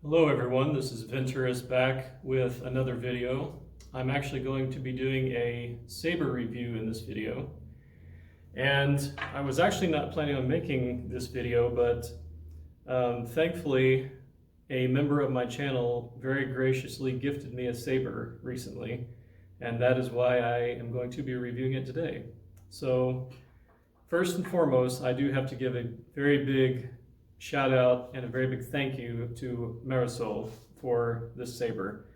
Hello everyone, this is Venturous back with another video. I'm actually going to be doing a Saber review in this video. And I was actually not planning on making this video, but thankfully a member of my channel very graciously gifted me a Saber recently, and that is why I am going to be reviewing it today. So first and foremost, I do have to give a very big shout out and a very big thank you to Marisol for this Saber.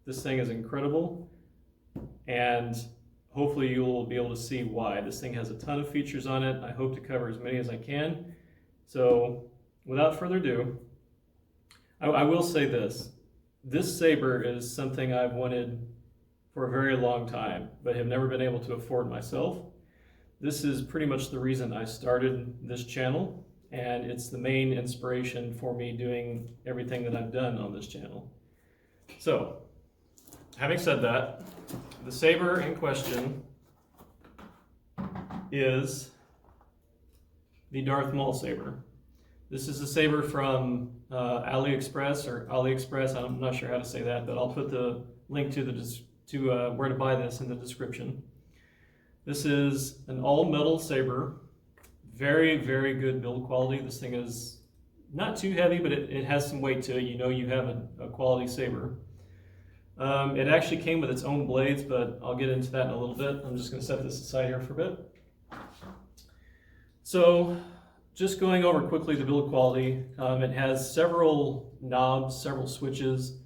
This thing is incredible, and hopefully you'll be able to see why. This thing has a ton of features on it. I hope to cover as many as I can. So without further ado, I will say this. This Saber is something I've wanted for a very long time, but have never been able to afford myself. This is pretty much the reason I started this channel, and it's the main inspiration for me doing everything that I've done on this channel. So, having said that, the Saber in question is the Darth Maul Saber. This is a Saber from AliExpress. I'm not sure how to say that, but I'll put the link to where to buy this in the description. This is an all-metal Saber. Very, very good build quality. This thing is not too heavy, but it has some weight to it. You know you have a quality Saber. It actually came with its own blades, but I'll get into that in a little bit. I'm just going to set this aside here for a bit. So, just going over quickly the build quality. It has several knobs, several switches.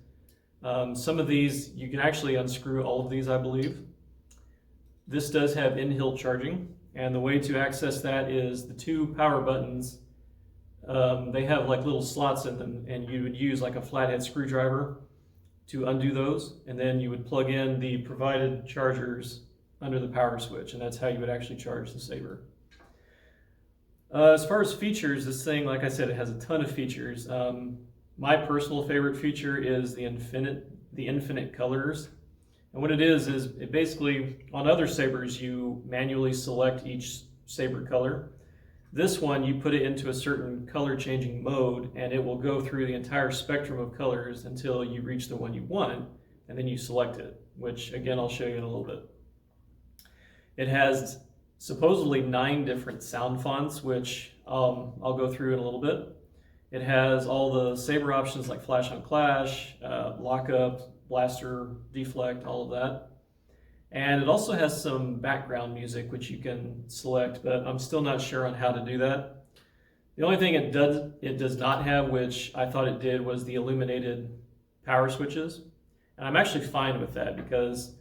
Some of these, you can actually unscrew all of these, I believe. This does have in-hill charging. And the way to access that is the two power buttons. They have like little slots in them, and you would use like a flathead screwdriver to undo those, and then you would plug in the provided chargers under the power switch, and that's how you would actually charge the Saber. As far as features, this thing, like I said, it has a ton of features. My personal favorite feature is the infinite colors. And what it is it basically, on other Sabers, you manually select each Saber color. This one, you put it into a certain color changing mode, and it will go through the entire spectrum of colors until you reach the one you want, and then you select it, which again, I'll show you in a little bit. It has supposedly 9 different sound fonts, which I'll go through in a little bit. It has all the Saber options like flash on clash, lockup, blaster, deflect, all of that. And it also has some background music which you can select, but I'm still not sure on how to do that. The only thing it does not have, which I thought it did, was the illuminated power switches. And I'm actually fine with that because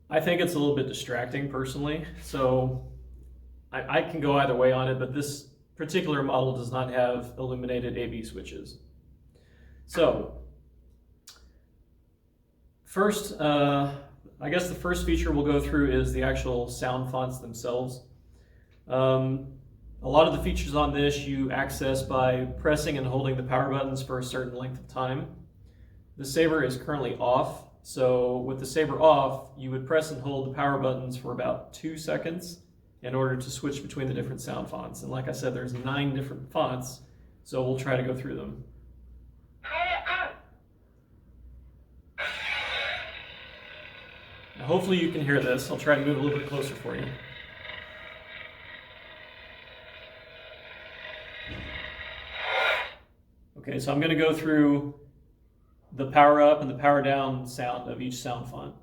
I think it's a little bit distracting personally. So I can go either way on it, but this particular model does not have illuminated AV switches. So, first, I guess the first feature we'll go through is the actual sound fonts themselves. A lot of the features on this you access by pressing and holding the power buttons for a certain length of time. The Saber is currently off, so with the Saber off, you would press and hold the power buttons for about 2 seconds in order to switch between the different sound fonts. And like I said, there's 9 different fonts, so we'll try to go through them. Now, hopefully you can hear this. I'll try to move a little bit closer for you. Okay, so I'm going to go through the power up and the power down sound of each sound font.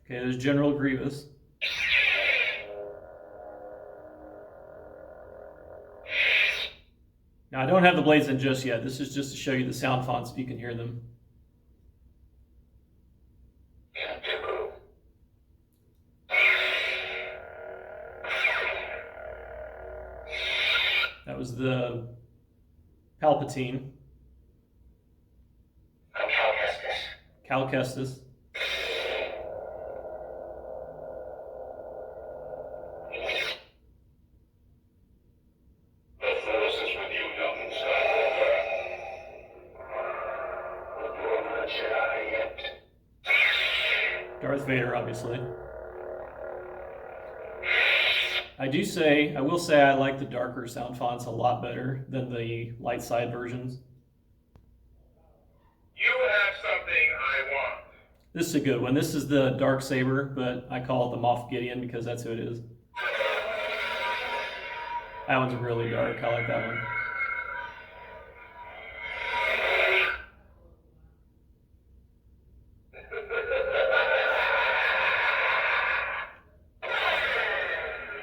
Okay, there's General Grievous. Now I don't have the blades in just yet. This is just to show you the sound fonts if you can hear them. That was the Palpatine. Cal Kestis. Darth Vader, obviously. I will say I like the darker sound fonts a lot better than the light side versions. You have something I want. This is a good one. This is the Dark Saber, but I call it the Moff Gideon because that's who it is. That one's really dark. I like that one.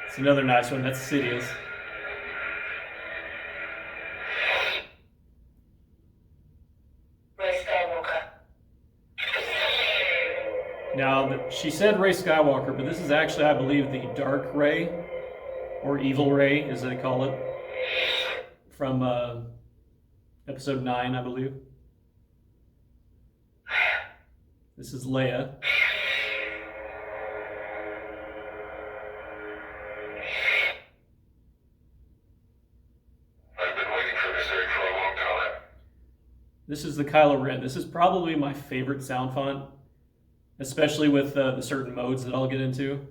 It's another nice one. That's Sidious. Rey Skywalker. Now, she said Rey Skywalker, but this is actually, I believe, the Dark Rey, or Evil Rey, as they call it, from Episode 9, I believe. This is Leia. This is the Kylo Ren. This is probably my favorite sound font, especially with the certain modes that I'll get into.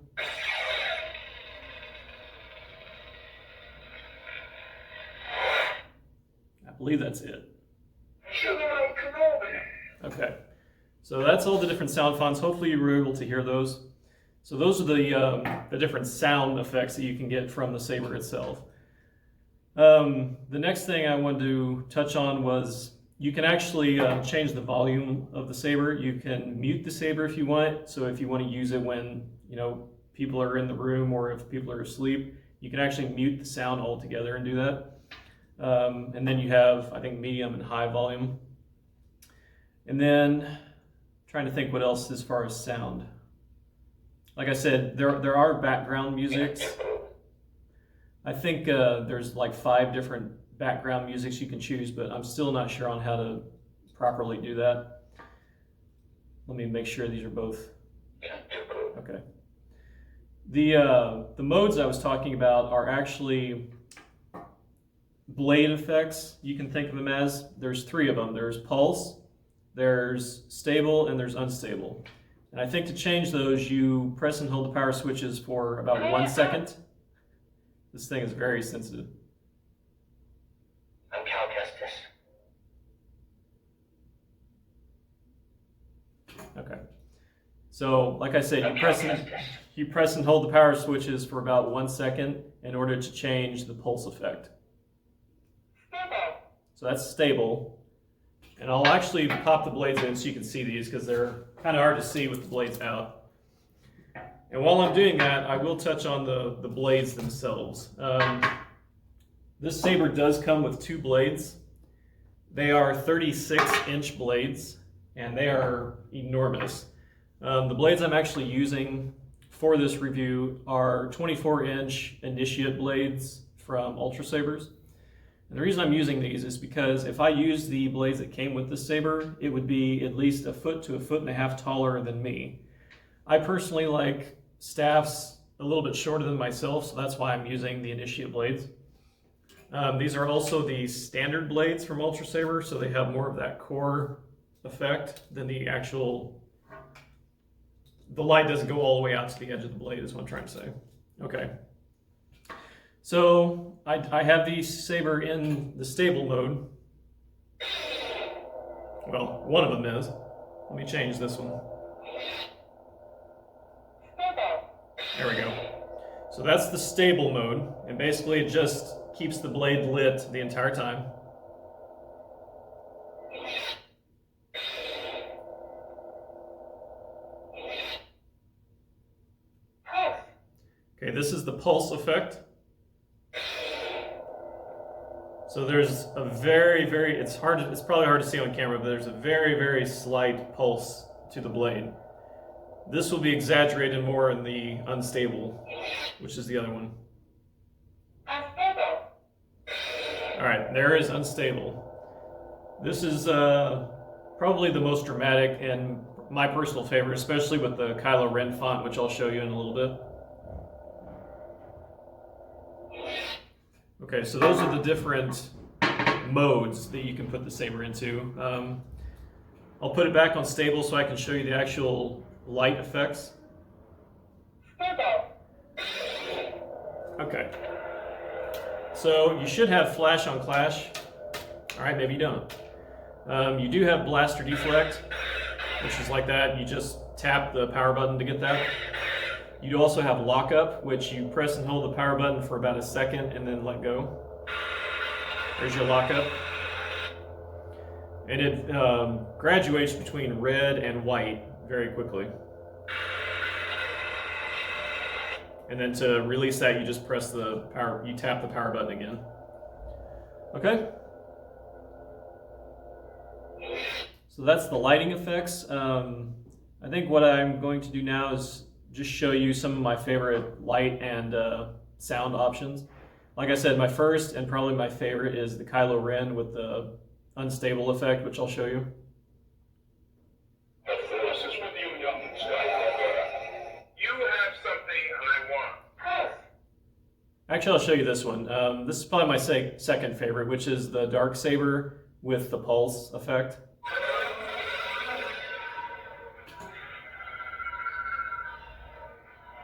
I believe that's it. Okay, so that's all the different sound fonts. Hopefully you were able to hear those. So those are the different sound effects that you can get from the Saber itself. The next thing I wanted to touch on was you can actually change the volume of the Saber. You can mute the Saber if you want. So if you want to use it when people are in the room or if people are asleep, you can actually mute the sound altogether and do that. And then you have, I think, medium and high volume. And then trying to think what else as far as sound. Like I said, there are background musics. I think there's like 5 different background musics you can choose, but I'm still not sure on how to properly do that. Let me make sure these are both okay. The modes I was talking about are actually blade effects. You can think of them as, there's 3 of them. There's pulse, there's stable, and there's unstable. And I think to change those, you press and hold the power switches for about 1 second. This thing is very sensitive. I'm Cal Kestis. Okay. So, like I said, you press and hold the power switches for about 1 second in order to change the pulse effect. So that's stable. And I'll actually pop the blades in so you can see these because they're kind of hard to see with the blades out. And while I'm doing that, I will touch on the blades themselves. This Saber does come with 2 blades. They are 36-inch blades, and they are enormous. The blades I'm actually using for this review are 24-inch initiate blades from Ultra Sabers. And the reason I'm using these is because if I use the blades that came with the Saber, it would be at least 1 foot to 1.5 foot taller than me. I personally like staffs a little bit shorter than myself, so that's why I'm using the initiate blades. These are also the standard blades from Ultra Saber, so they have more of that core effect than the actual... The light doesn't go all the way out to the edge of the blade is what I'm trying to say. Okay. So I have the Saber in the stable mode. Well, one of them is. Let me change this one. There we go. So that's the stable mode, and basically it just keeps the blade lit the entire time. Okay, this is the pulse effect. So there's a very, it's probably hard to see on camera, but there's a very slight pulse to the blade. This will be exaggerated more in the unstable, which is the other one. Unstable. All right, there is unstable. This is probably the most dramatic and my personal favorite, especially with the Kylo Ren font, which I'll show you in a little bit. Okay, so those are the different modes that you can put the Saber into. I'll put it back on stable so I can show you the actual light effects. Okay. So you should have flash on clash. All right, maybe you don't. You do have blast or deflect, which is like that. You just tap the power button to get that. You also have lockup, which you press and hold the power button for about a second and then let go. There's your lockup. And it graduates between red and white very quickly. And then to release that, you just press the power, you tap the power button again. Okay? So that's the lighting effects. I think what I'm going to do now is just show you some of my favorite light and sound options. Like I said, my first and probably my favorite is the Kylo Ren with the unstable effect, which I'll show you. The force is with you, young Skywalker. You have something I want. Actually, I'll show you this one. This is probably my second favorite, which is the Dark Saber with the pulse effect.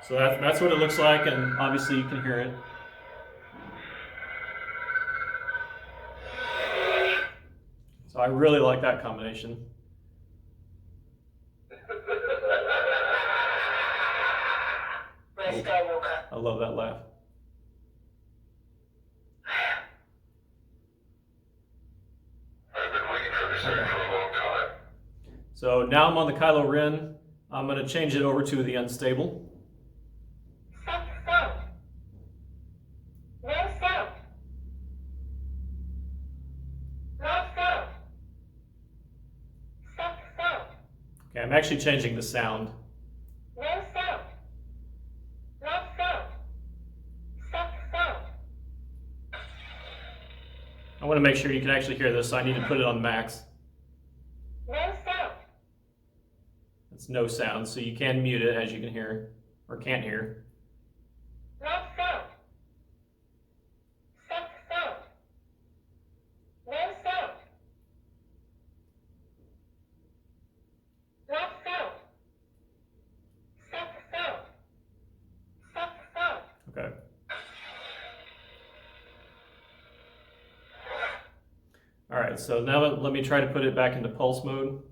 So that's what it looks like, and obviously you can hear it. So I really like that combination. I love that laugh. I've been waiting for this day for a long time. So now I'm on the Kylo Ren. I'm going to change it over to the unstable. Okay, I'm actually changing the sound. I want to make sure you can actually hear this, so I need to put it on max. It's no sound, so you can mute it as you can hear, or can't hear. Okay. All right, so now let me try to put it back into pulse mode.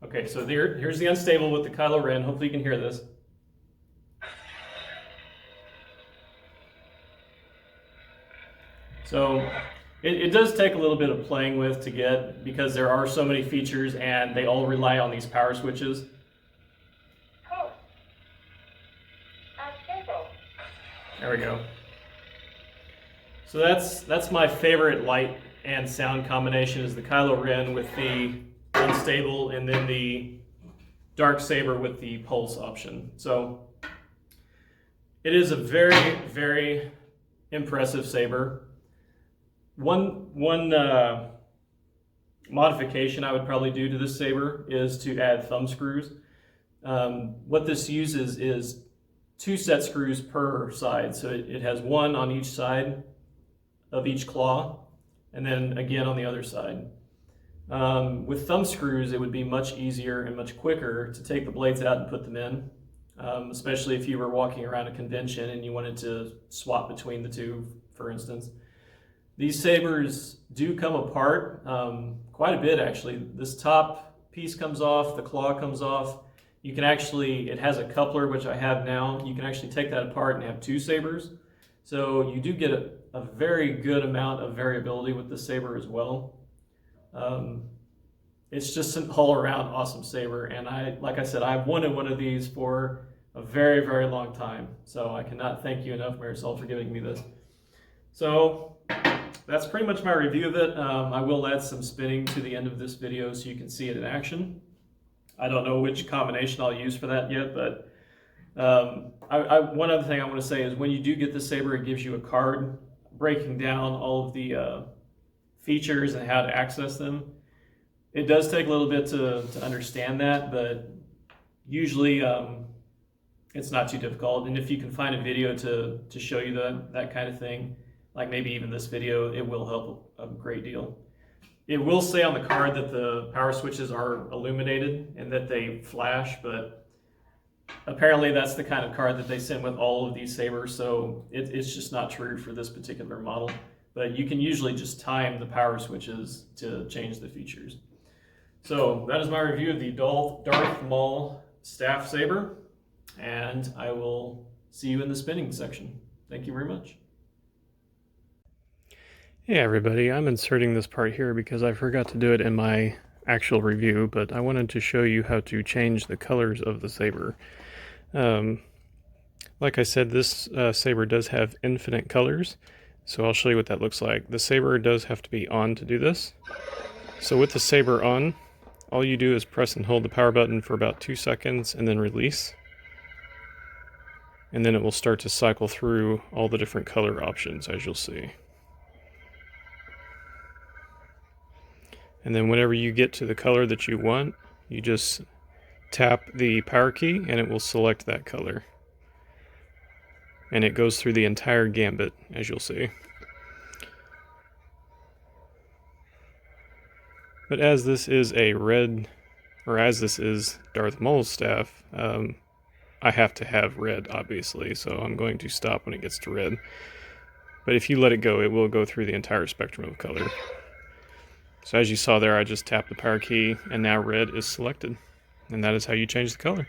Okay, so here's the unstable with the Kylo Ren. Hopefully you can hear this. So it does take a little bit of playing with to get, because there are so many features and they all rely on these power switches. There we go. So that's my favorite light and sound combination, is the Kylo Ren with the unstable and then the Dark Saber with the pulse option. So it is a very, very impressive saber. One modification I would probably do to this saber is to add thumb screws. What this uses is 2 set screws per side, so it has one on each side of each claw, and then again on the other side. With thumb screws, it would be much easier and much quicker to take the blades out and put them in, especially if you were walking around a convention and you wanted to swap between the two, for instance. These sabers do come apart quite a bit, actually. This top piece comes off, the claw comes off. You can actually, it has a coupler, which I have now. You can actually take that apart and have 2 sabers. So you do get a very good amount of variability with the saber as well. It's just an all-around awesome saber, and like I said, I've wanted one of these for a very, very long time. So I cannot thank you enough, Marisol, for giving me this. So that's pretty much my review of it. I will add some spinning to the end of this video so you can see it in action. I don't know which combination I'll use for that yet, but one other thing I want to say is when you do get the saber, it gives you a card breaking down all of the features and how to access them. It does take a little bit to understand that, but usually it's not too difficult. And if you can find a video to show you that kind of thing, like maybe even this video, it will help a great deal. It will say on the card that the power switches are illuminated and that they flash, but apparently that's the kind of card that they send with all of these sabers, so it's just not true for this particular model. But you can usually just time the power switches to change the features. So that is my review of the Darth Maul Staff Saber, and I will see you in the spinning section. Thank you very much. Hey everybody, I'm inserting this part here because I forgot to do it in my actual review, but I wanted to show you how to change the colors of the saber. Like I said, this saber does have infinite colors, so I'll show you what that looks like. The saber does have to be on to do this. So with the saber on, all you do is press and hold the power button for about 2 seconds and then release. And then it will start to cycle through all the different color options, as you'll see. And then whenever you get to the color that you want, you just tap the power key and it will select that color. And it goes through the entire gambit, as you'll see. But as this is Darth Maul's staff, I have to have red, obviously, so I'm going to stop when it gets to red. But if you let it go, it will go through the entire spectrum of color. So as you saw there, I just tapped the power key, and now red is selected. And that is how you change the color.